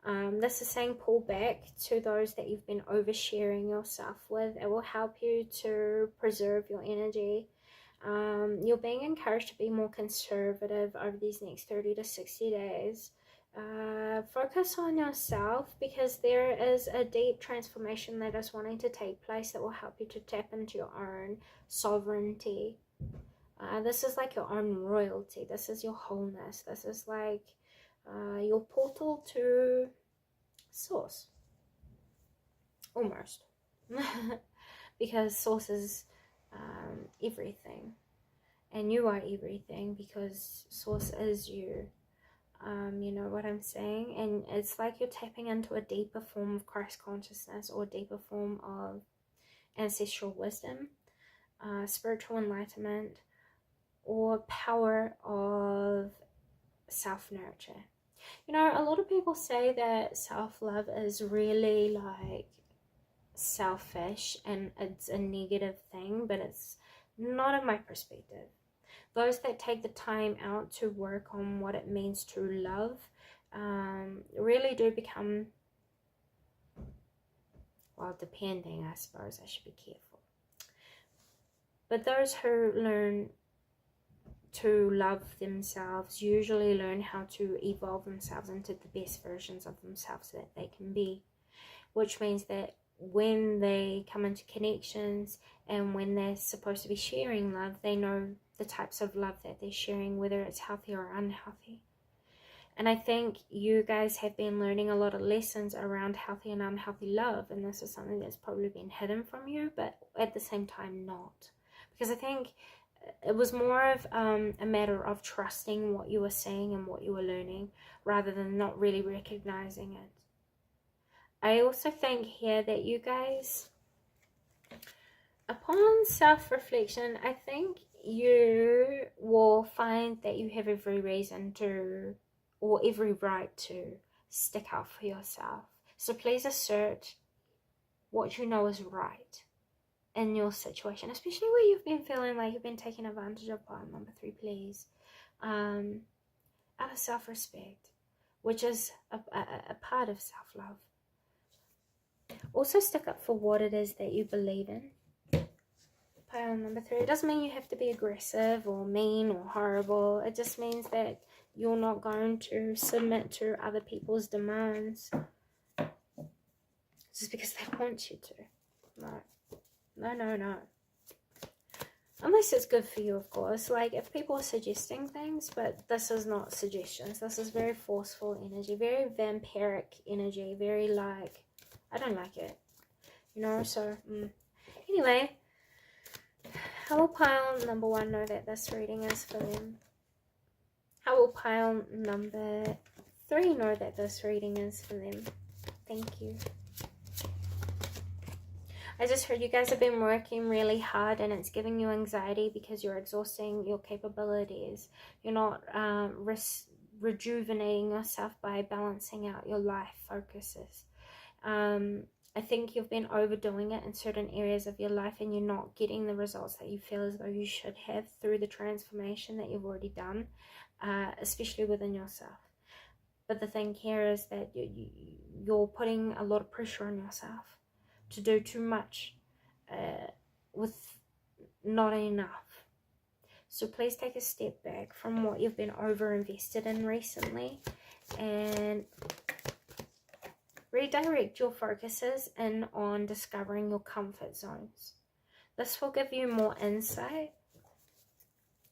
This is saying pull back to those that you've been oversharing yourself with. It will help you to preserve your energy. You're being encouraged to be more conservative over these next 30 to 60 days. Focus on yourself because there is a deep transformation that is wanting to take place that will help you to tap into your own sovereignty. This is like your own royalty. This is your wholeness. This is like your portal to source, almost. Because source is everything, and you are everything because source is you. You know what I'm saying? And it's like you're tapping into a deeper form of Christ consciousness or a deeper form of ancestral wisdom, spiritual enlightenment, or power of self-nurture. You know, a lot of people say that self-love is really like selfish and it's a negative thing, but it's not in my perspective. Those that take the time out to work on what it means to love really do become, well, depending, I suppose I should be careful. But those who learn to love themselves usually learn how to evolve themselves into the best versions of themselves that they can be, which means that when they come into connections and when they're supposed to be sharing love, they know the types of love that they're sharing, whether it's healthy or unhealthy. And I think you guys have been learning a lot of lessons around healthy and unhealthy love, and this is something that's probably been hidden from you, but at the same time not. Because I think it was more of a matter of trusting what you were seeing and what you were learning, rather than not really recognizing it. I also think here that you guys, upon self-reflection, I think you will find that you have every reason to, or every right to, stick up for yourself. So please assert what you know is right in your situation, especially where you've been feeling like you've been taken advantage of by number 3, please. Out of self-respect, which is a part of self-love. Also stick up for what it is that you believe in. Pile number 3. It doesn't mean you have to be aggressive or mean or horrible. It just means that you're not going to submit to other people's demands just because they want you to. No. Unless it's good for you, of course. Like, if people are suggesting things, but this is not suggestions. This is very forceful energy, very vampiric energy, very like, I don't like it. You know, so, anyway. How will pile number 1 know that this reading is for them? How will pile number 3 know that this reading is for them? Thank you. I just heard you guys have been working really hard and it's giving you anxiety because you're exhausting your capabilities. You're not rejuvenating yourself by balancing out your life focuses. I think you've been overdoing it in certain areas of your life and you're not getting the results that you feel as though you should have through the transformation that you've already done, especially within yourself. But the thing here is that you're putting a lot of pressure on yourself to do too much with not enough. So please take a step back from what you've been over-invested in recently and redirect your focuses in on discovering your comfort zones. This will give you more insight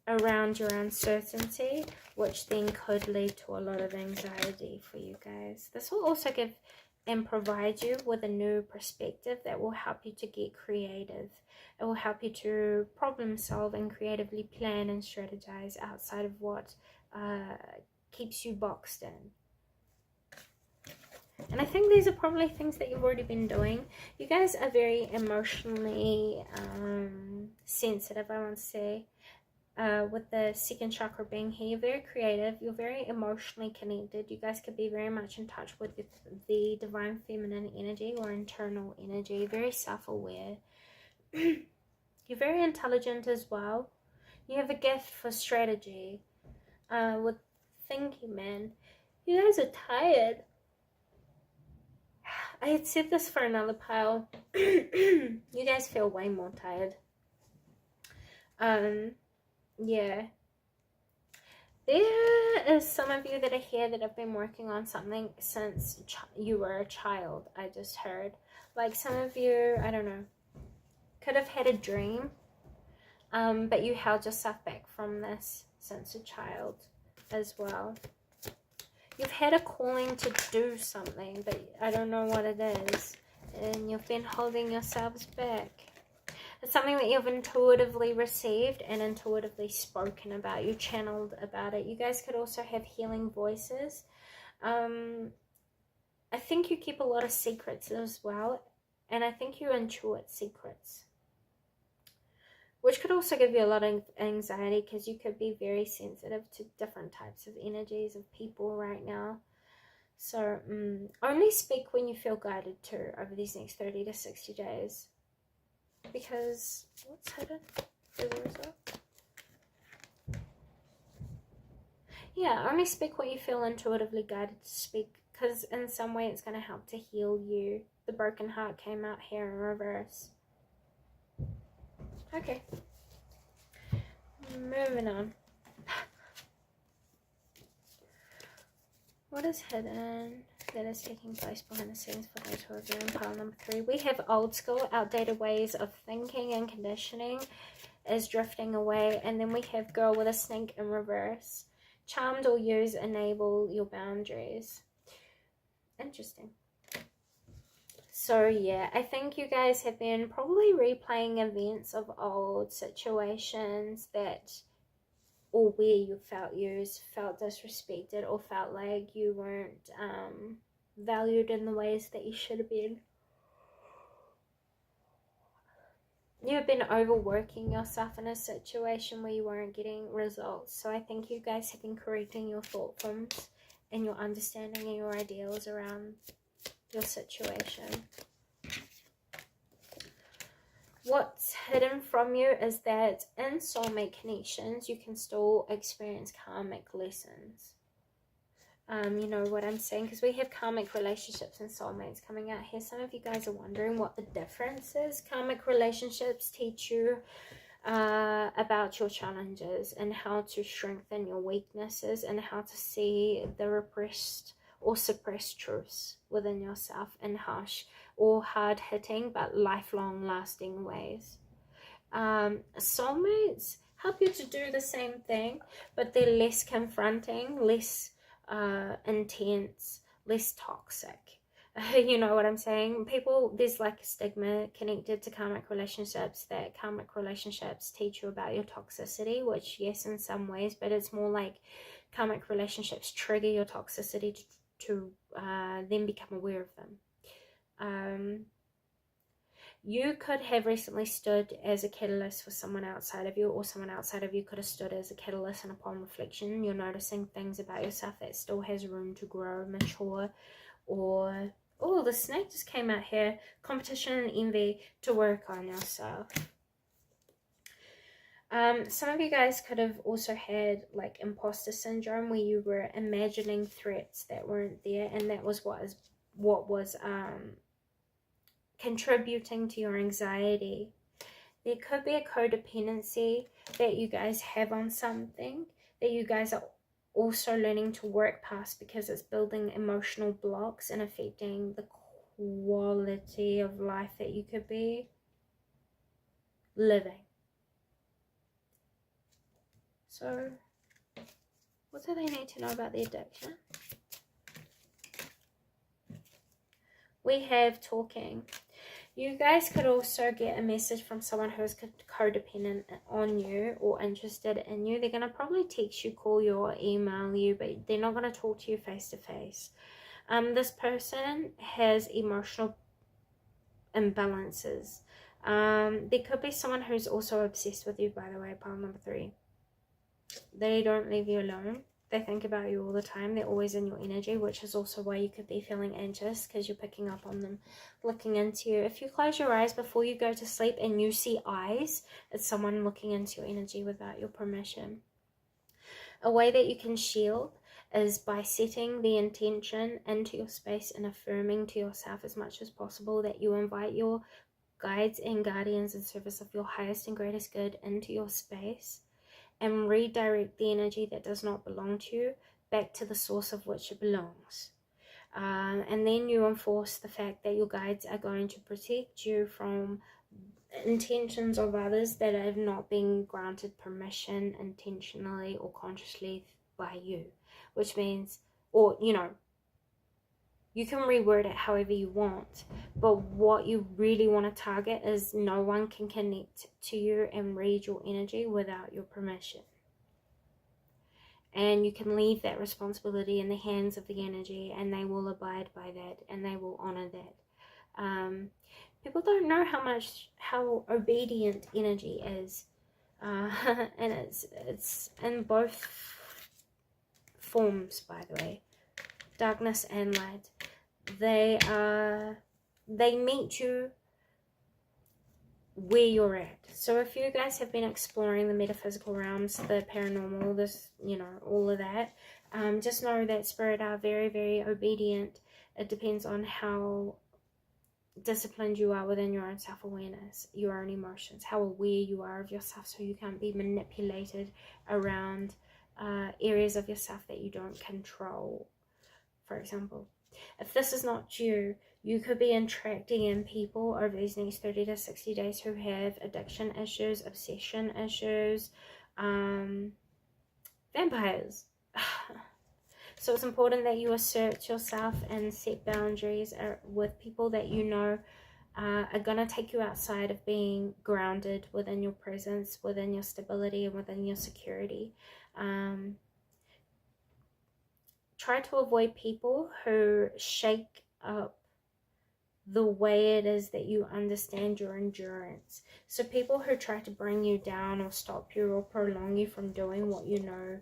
around your uncertainty, which then could lead to a lot of anxiety for you guys. This will also give and provide you with a new perspective that will help you to get creative. It will help you to problem solve and creatively plan and strategize outside of what keeps you boxed in. And I think these are probably things that you've already been doing. You guys are very emotionally sensitive, I want to say. With the second chakra being here, you're very creative, you're very emotionally connected. You guys could be very much in touch with the divine feminine energy or internal energy, very self-aware. You're very intelligent as well. You have a gift for strategy. With thinking, man, you guys are tired. I had said this for another pile. You guys feel way more tired. Yeah. There is some of you that are here that have been working on something since you were a child, I just heard. Like some of you, I don't know, could have had a dream, but you held yourself back from this since a child as well. You've had a calling to do something, but I don't know what it is. And you've been holding yourselves back. It's something that you've intuitively received and intuitively spoken about. You channeled about it. You guys could also have healing voices. I think you keep a lot of secrets as well. And I think you intuit secrets. Which could also give you a lot of anxiety because you could be very sensitive to different types of energies of people right now. So only speak when you feel guided to over these next 30 to 60 days. Because, what's hidden? Yeah, only speak what you feel intuitively guided to speak. Because in some way it's going to help to heal you. The broken heart came out here in reverse. Okay. Moving on. What is hidden that is taking place behind the scenes for those who are viewing pile number 3? We have old school, outdated ways of thinking and conditioning is drifting away. And then we have girl with a snake in reverse. Charmed or use enable your boundaries. Interesting. So yeah, I think you guys have been probably replaying events of old situations that, or where you felt used, felt disrespected, or felt like you weren't valued in the ways that you should have been. You've been overworking yourself in a situation where you weren't getting results. So I think you guys have been correcting your thought forms and your understanding and your ideals around your situation. What's hidden from you is that in soulmate connections, you can still experience karmic lessons. You know what I'm saying? Because we have karmic relationships and soulmates coming out here. Some of you guys are wondering what the difference is. Karmic relationships teach you about your challenges and how to strengthen your weaknesses and how to see the repressed or suppressed truths within yourself in harsh or hard-hitting but lifelong lasting ways. Soulmates help you to do the same thing, but they're less confronting, less intense, less toxic. You know what I'm saying? People, there's like a stigma connected to karmic relationships, that karmic relationships teach you about your toxicity, which yes, in some ways, but it's more like karmic relationships trigger your toxicity to then become aware of them. You could have recently stood as a catalyst for someone outside of you, or someone outside of you could have stood as a catalyst, and upon reflection you're noticing things about yourself that still has room to grow, mature, or oh, the snake just came out here, competition and envy, to work on yourself. Some of you guys could have also had like imposter syndrome, where you were imagining threats that weren't there, and that was what was contributing to your anxiety. There could be a codependency that you guys have on something that you guys are also learning to work past, because it's building emotional blocks and affecting the quality of life that you could be living. So what do they need to know about the addiction? We have talking. You guys could also get a message from someone who is codependent on you or interested in you. They're going to probably text you, call you, or email you, but they're not going to talk to you face to face. This person has emotional imbalances. There could be someone who's also obsessed with you, by the way, pile number 3. They don't leave you alone. They think about you all the time. They're always in your energy, which is also why you could be feeling anxious, because you're picking up on them looking into you. If you close your eyes before you go to sleep and you see eyes, it's someone looking into your energy without your permission. A way that you can shield is by setting the intention into your space and affirming to yourself as much as possible that you invite your guides and guardians in service of your highest and greatest good into your space, and redirect the energy that does not belong to you back to the source of which it belongs. And then you enforce the fact that your guides are going to protect you from intentions of others that have not been granted permission intentionally or consciously by you. Which means, or you know, you can reword it however you want, but what you really want to target is no one can connect to you and read your energy without your permission. And you can leave that responsibility in the hands of the energy, and they will abide by that, and they will honor that. People don't know how obedient energy is, and it's in both forms, by the way, darkness and light. They meet you where you're at. So if you guys have been exploring the metaphysical realms, the paranormal, this, you know, all of that, just know that spirit are very, very obedient. It depends on how disciplined you are within your own self-awareness, your own emotions, how aware you are of yourself, so you can't be manipulated around areas of yourself that you don't control. For example, if this is not you, you could be attracting in people over these next 30 to 60 days who have addiction issues, obsession issues, vampires. So it's important that you assert yourself and set boundaries with people that you know are going to take you outside of being grounded within your presence, within your stability, and within your security. Try to avoid people who shake up the way it is that you understand your endurance. So people who try to bring you down or stop you or prolong you from doing what you know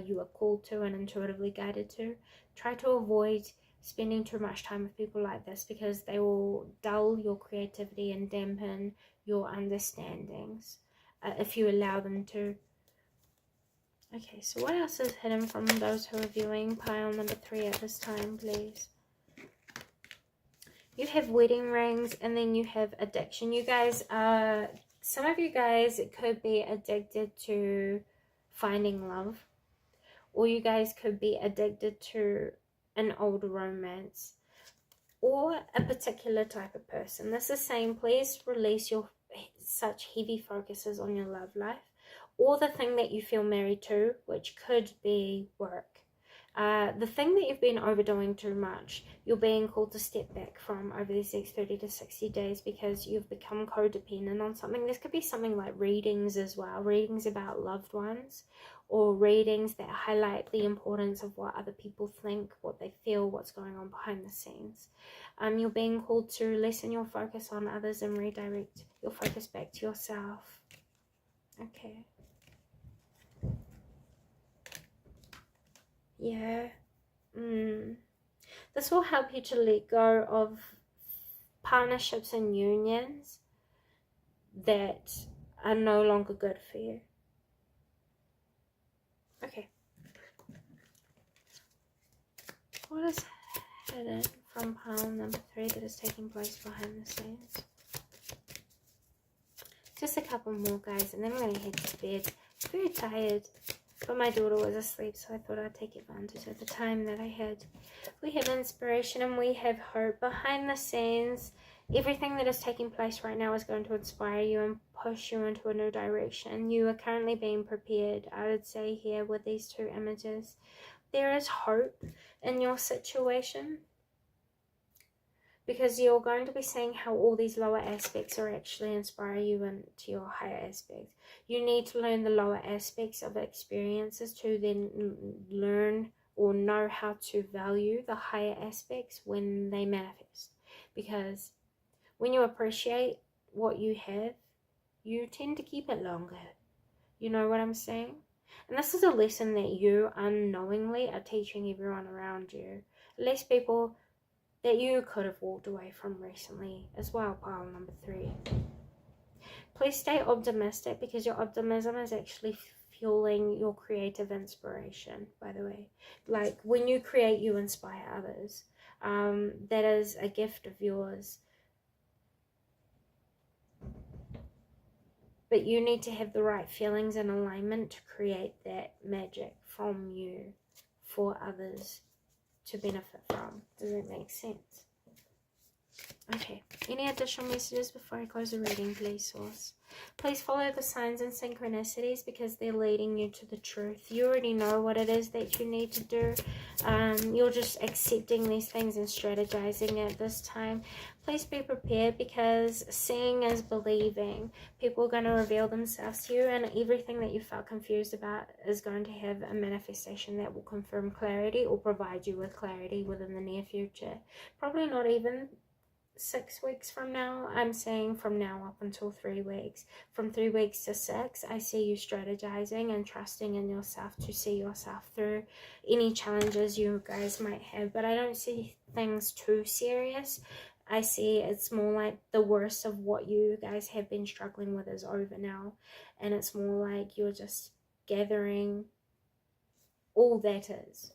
you are called to and intuitively guided to, try to avoid spending too much time with people like this, because they will dull your creativity and dampen your understandings if you allow them to. Okay, so what else is hidden from those who are viewing pile number 3 at this time, please? You have wedding rings, and then you have addiction. You guys, some of you guys could be addicted to finding love, or you guys could be addicted to an old romance, or a particular type of person. This is saying, please release your such heavy focuses on your love life, or the thing that you feel married to, which could be work. The thing that you've been overdoing too much, you're being called to step back from over these next 30 to 60 days, because you've become codependent on something. This could be something like readings as well, readings about loved ones, or readings that highlight the importance of what other people think, what they feel, what's going on behind the scenes. You're being called to lessen your focus on others and redirect your focus back to yourself. Okay. Yeah. This will help you to let go of partnerships and unions that are no longer good for you. Okay. What is hidden from pile number 3 that is taking place behind the scenes? Just a couple more, guys, and then I'm going to head to bed. I'm very tired, but my daughter was asleep, so I thought I'd take advantage of the time that I had. We have inspiration and we have hope. Behind the scenes, everything that is taking place right now is going to inspire you and push you into a new direction. You are currently being prepared, I would say, here with these 2 images. There is hope in your situation, because you're going to be seeing how all these lower aspects are actually inspire you into your higher aspects. You need to learn the lower aspects of experiences to then learn or know how to value the higher aspects when they manifest. Because when you appreciate what you have, you tend to keep it longer. You know what I'm saying? And this is a lesson that you unknowingly are teaching everyone around you. At least people that you could have walked away from recently as well, pile number 3. Please stay optimistic, because your optimism is actually fueling your creative inspiration, by the way. Like, when you create, you inspire others. That is a gift of yours. But you need to have the right feelings and alignment to create that magic from you for others to benefit from. Does that make sense? Okay, any additional messages before I close the reading, please, Source? Please follow the signs and synchronicities, because they're leading you to the truth. You already know what it is that you need to do. You're just accepting these things and strategizing at this time. Please be prepared, because seeing is believing. People are going to reveal themselves to you, and everything that you felt confused about is going to have a manifestation that will confirm clarity or provide you with clarity within the near future. Probably not even 6 weeks from now. I'm saying from now up until 3 weeks. From 3 weeks to 6, I see you strategizing and trusting in yourself to see yourself through any challenges you guys might have. But I don't see things too serious. I see it's more like the worst of what you guys have been struggling with is over now. And it's more like you're just gathering all that is.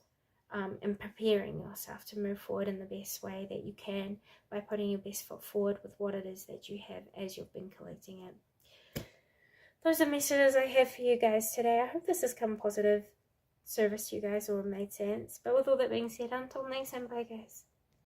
And preparing yourself to move forward in the best way that you can by putting your best foot forward with what it is that you have as you've been collecting it. Those are messages I have for you guys today. I hope this has come positive service to you guys or made sense. But with all that being said, until next time, bye guys.